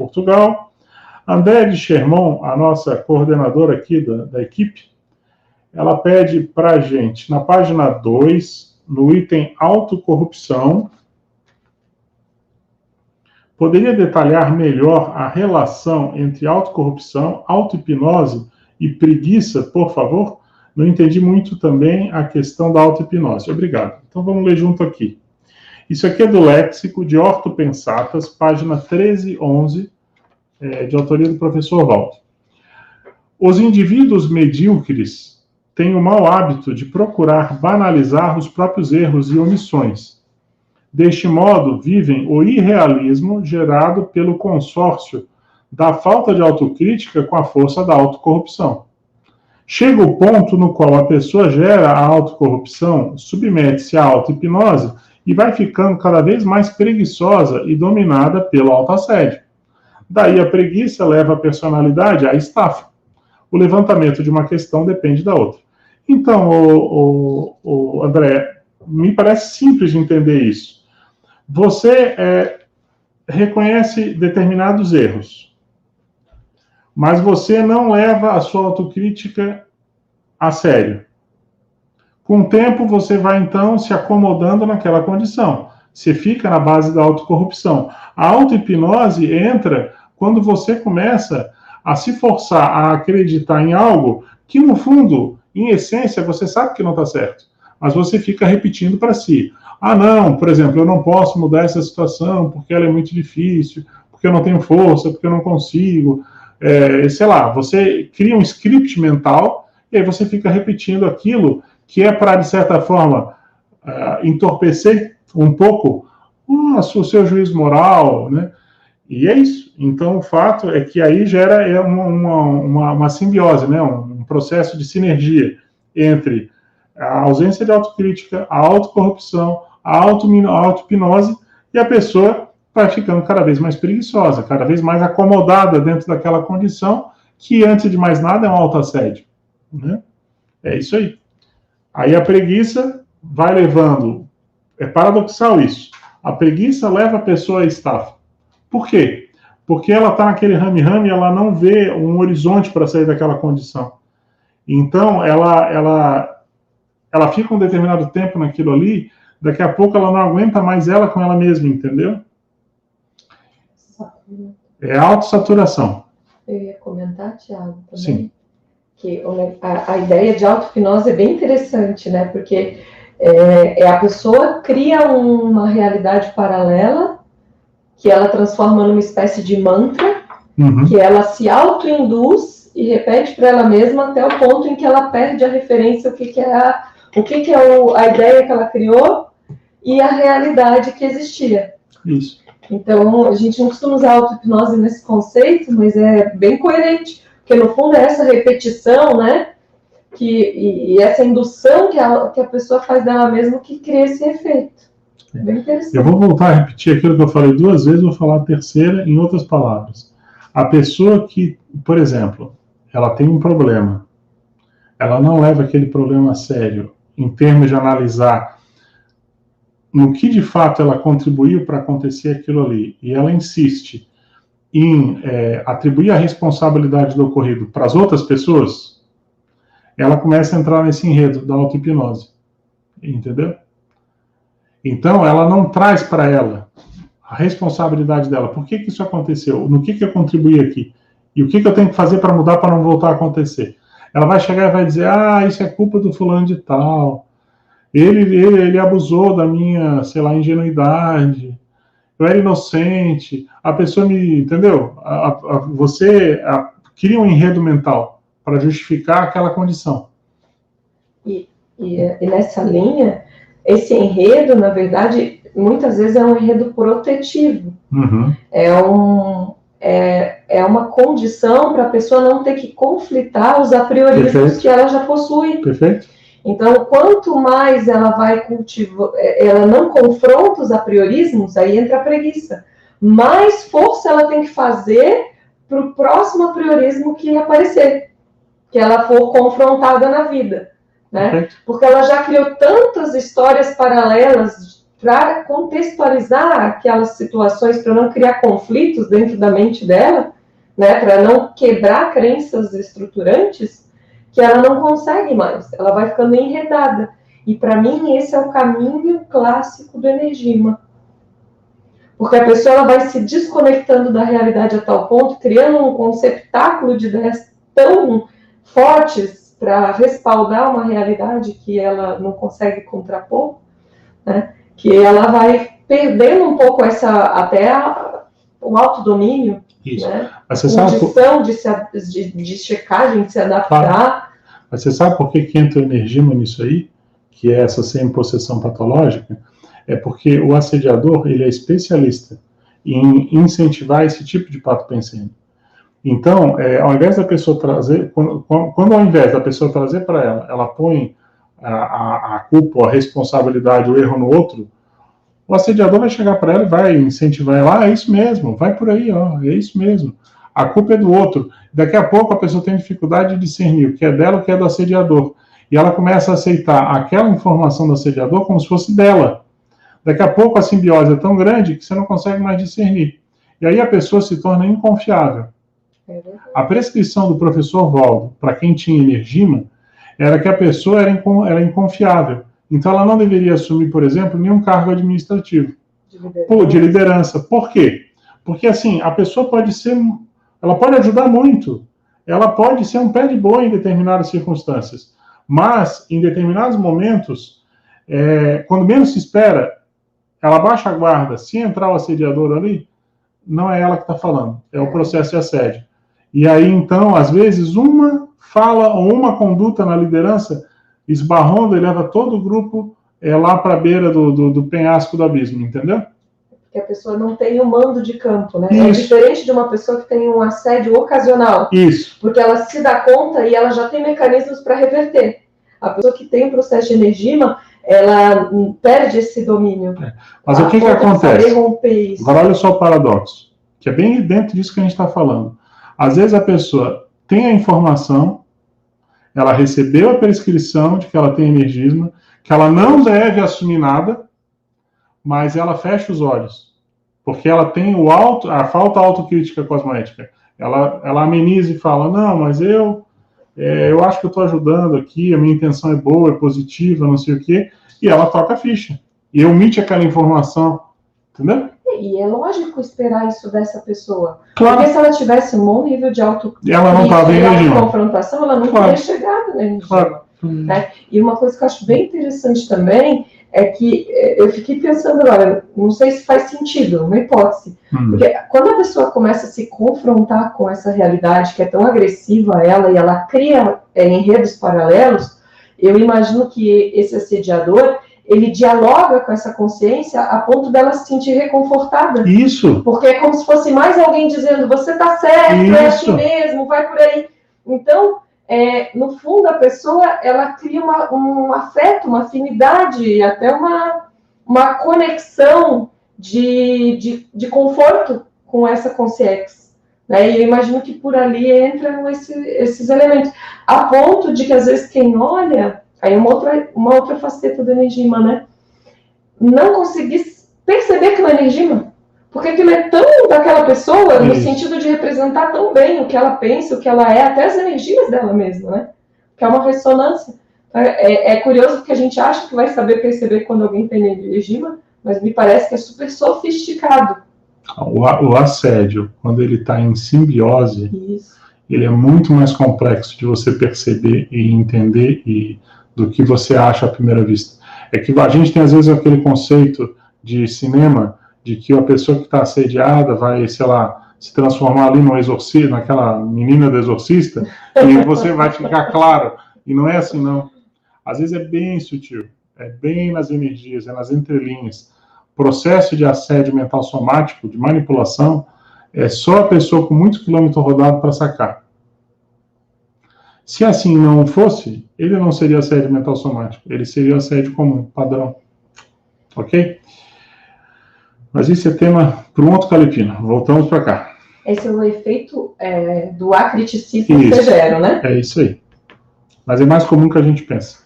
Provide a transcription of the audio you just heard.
Portugal. André de Chermont, a nossa coordenadora aqui da equipe, ela pede para a gente, na página 2, no item autocorrupção, poderia detalhar melhor a relação entre autocorrupção, autohipnose e preguiça, por favor? Não entendi muito também a questão da autohipnose. Obrigado. Então vamos ler junto aqui. Isso aqui é do Léxico de Ortopensatas, página 1311, de autoria do professor Walter. Os indivíduos medíocres têm o mau hábito de procurar banalizar os próprios erros e omissões. Deste modo, vivem o irrealismo gerado pelo consórcio da falta de autocrítica com a força da autocorrupção. Chega o ponto no qual a pessoa gera a autocorrupção, submete-se à auto-hipnose e vai ficando cada vez mais preguiçosa e dominada pelo autoassédio. Daí a preguiça leva a personalidade à estafa. O levantamento de uma questão depende da outra. Então, André, me parece simples de entender isso. Você reconhece determinados erros, mas você não leva a sua autocrítica a sério. Com o tempo, você vai, então, se acomodando naquela condição. Você fica na base da autocorrupção. A auto-hipnose entra quando você começa a se forçar a acreditar em algo que, no fundo, em essência, você sabe que não está certo, mas você fica repetindo para si. Ah, não, por exemplo, eu não posso mudar essa situação porque ela é muito difícil, porque eu não tenho força, porque eu não consigo. Sei lá, você cria um script mental e aí você fica repetindo aquilo que é para, de certa forma, entorpecer um pouco o seu juízo moral, né? E é isso. Então, o fato é que aí gera uma simbiose, né? Um processo de sinergia entre a ausência de autocrítica, a autocorrupção, a auto-hipnose, e a pessoa vai ficando cada vez mais preguiçosa, cada vez mais acomodada dentro daquela condição que, antes de mais nada, é um autoassédio, né? É isso aí. Aí a preguiça vai levando... É paradoxal isso. A preguiça leva a pessoa à estafa. Por quê? Porque ela está naquele rame-rame e ela não vê um horizonte para sair daquela condição. Então, ela fica um determinado tempo naquilo ali, daqui a pouco ela não aguenta mais ela com ela mesma, entendeu? É autossaturação. Eu ia comentar, Thiago, também. Sim. Que a ideia de auto-hipnose é bem interessante, né? Porque a pessoa cria uma realidade paralela que ela transforma numa espécie de mantra, que ela se auto-induz e repete para ela mesma até o ponto em que ela perde a referência, o que é a ideia que ela criou e a realidade que existia. Isso. Então, a gente não costuma usar auto-hipnose nesse conceito, mas é bem coerente, porque no fundo é essa repetição, né? E essa indução que a pessoa faz dela mesma que cria esse efeito. Bem interessante. Eu vou voltar a repetir aquilo que eu falei 2 vezes, vou falar a terceira em outras palavras. A pessoa que, por exemplo, ela tem um problema, ela não leva aquele problema a sério, em termos de analisar no que de fato ela contribuiu para acontecer aquilo ali, e ela insiste em atribuir a responsabilidade do ocorrido para as outras pessoas, ela começa a entrar nesse enredo da auto-hipnose. Entendeu? Então, ela não traz para ela a responsabilidade dela. Por que isso aconteceu? No que eu contribuí aqui? E o que eu tenho que fazer para mudar para não voltar a acontecer? Ela vai chegar e vai dizer, isso é culpa do fulano de tal. Ele abusou da minha, sei lá, ingenuidade. Eu era inocente. A pessoa me... Entendeu? Você cria um enredo mental para justificar aquela condição. E nessa linha, esse enredo, na verdade, muitas vezes é um enredo protetivo. É uma condição para a pessoa não ter que conflitar os apriorismos que ela já possui. Perfeito. Então, quanto mais ela vai cultivar, ela não confronta os apriorismos, aí entra a preguiça. Mais força ela tem que fazer para o próximo apriorismo que aparecer, que ela for confrontada na vida, né? Porque ela já criou tantas histórias paralelas, para contextualizar aquelas situações, para não criar conflitos dentro da mente dela, né, para não quebrar crenças estruturantes, que ela não consegue mais, ela vai ficando enredada. E para mim esse é o caminho clássico do energema. Porque a pessoa ela vai se desconectando da realidade a tal ponto, criando um conceptáculo de ideias tão fortes para respaldar uma realidade que ela não consegue contrapor, né? Que ela vai perdendo um pouco o autodomínio, isso. Né? Mas você condição de checagem, de se adaptar. Claro. Mas você sabe por que entra o energema nisso aí? Que é essa semi-possessão patológica? É porque o assediador, ele é especialista em incentivar esse tipo de pato pensando. Então, ao invés da pessoa trazer, quando ao invés da pessoa trazer para ela, ela põe a culpa, a responsabilidade, o erro no outro, o assediador vai chegar para ela e vai incentivar ela, é isso mesmo, vai por aí, ó, é isso mesmo. A culpa é do outro. Daqui a pouco a pessoa tem dificuldade de discernir o que é dela, o que é do assediador. E ela começa a aceitar aquela informação do assediador como se fosse dela. Daqui a pouco a simbiose é tão grande que você não consegue mais discernir. E aí a pessoa se torna inconfiável. A prescrição do professor Valdo, para quem tinha energema, era que a pessoa era inconfiável. Então ela não deveria assumir, por exemplo, nenhum cargo administrativo de liderança. Por quê? Porque assim, a pessoa ela pode ajudar muito, ela pode ser um pé de boi em determinadas circunstâncias, mas em determinados momentos, quando menos se espera, ela baixa a guarda. Se entrar o assediador ali, não é ela que está falando, é o processo de assédio. E aí, então, às vezes, uma fala ou uma conduta na liderança esbarrando e leva todo o grupo lá para a beira do penhasco do abismo, entendeu? Que a pessoa não tem o mando de campo, né? Isso. É diferente de uma pessoa que tem um assédio ocasional. Isso. Porque ela se dá conta e ela já tem mecanismos para reverter. A pessoa que tem um processo de energema, ela perde esse domínio. Mas o que acontece? Romper isso. Agora olha só o paradoxo, que é bem dentro disso que a gente está falando. Às vezes a pessoa tem a informação, ela recebeu a prescrição de que ela tem energismo, que ela não deve assumir nada, mas ela fecha os olhos, porque ela tem a falta autocrítica cosmoética. Ela ameniza e fala, não, mas eu acho que eu estou ajudando aqui, a minha intenção é boa, é positiva, não sei o quê, e ela toca a ficha, e omite aquela informação, entendeu? E é lógico esperar isso dessa pessoa. Claro. Porque se ela tivesse um bom nível de ela não estava em confrontação, ela não teria chegado na energia. Claro. Né? E uma coisa que eu acho bem interessante também é que eu fiquei pensando agora, não sei se faz sentido, uma hipótese, porque quando a pessoa começa a se confrontar com essa realidade que é tão agressiva a ela e ela cria enredos paralelos, eu imagino que esse assediador, ele dialoga com essa consciência a ponto dela se sentir reconfortada. Isso. Porque é como se fosse mais alguém dizendo, você tá certo, é assim mesmo, vai por aí. Então, no fundo, a pessoa, ela cria um afeto, uma afinidade, até uma conexão de conforto com essa consciência. Né? E eu imagino que por ali entram esses elementos. A ponto de que, às vezes, quem olha, aí uma outra faceta do energema, né? Não conseguir perceber que é energema. Porque aquilo é tão daquela pessoa, no sentido de representar tão bem o que ela pensa, o que ela é, até as energias dela mesma, né? Que é uma ressonância. É curioso porque a gente acha que vai saber perceber quando alguém tem energema, mas me parece que é super sofisticado. O assédio, quando ele está em simbiose, ele é muito mais complexo de você perceber e entender do que você acha à primeira vista. É que a gente tem, às vezes, aquele conceito de cinema de que a pessoa que está assediada vai, sei lá, se transformar ali no exorcista, naquela menina do exorcista, e você vai ficar claro. E não é assim, não. Às vezes é bem sutil, é bem nas energias, é nas entrelinhas. Processo de assédio mental somático, de manipulação, é só a pessoa com muitos quilômetros rodados para sacar. Se assim não fosse, ele não seria assédio mental somático, ele seria assédio comum, padrão. Ok? Mas isso é tema para um outro Calepino. Voltamos para cá. Esse é o efeito do acriticismo severo, né? É isso aí. Mas é mais comum que a gente pensa.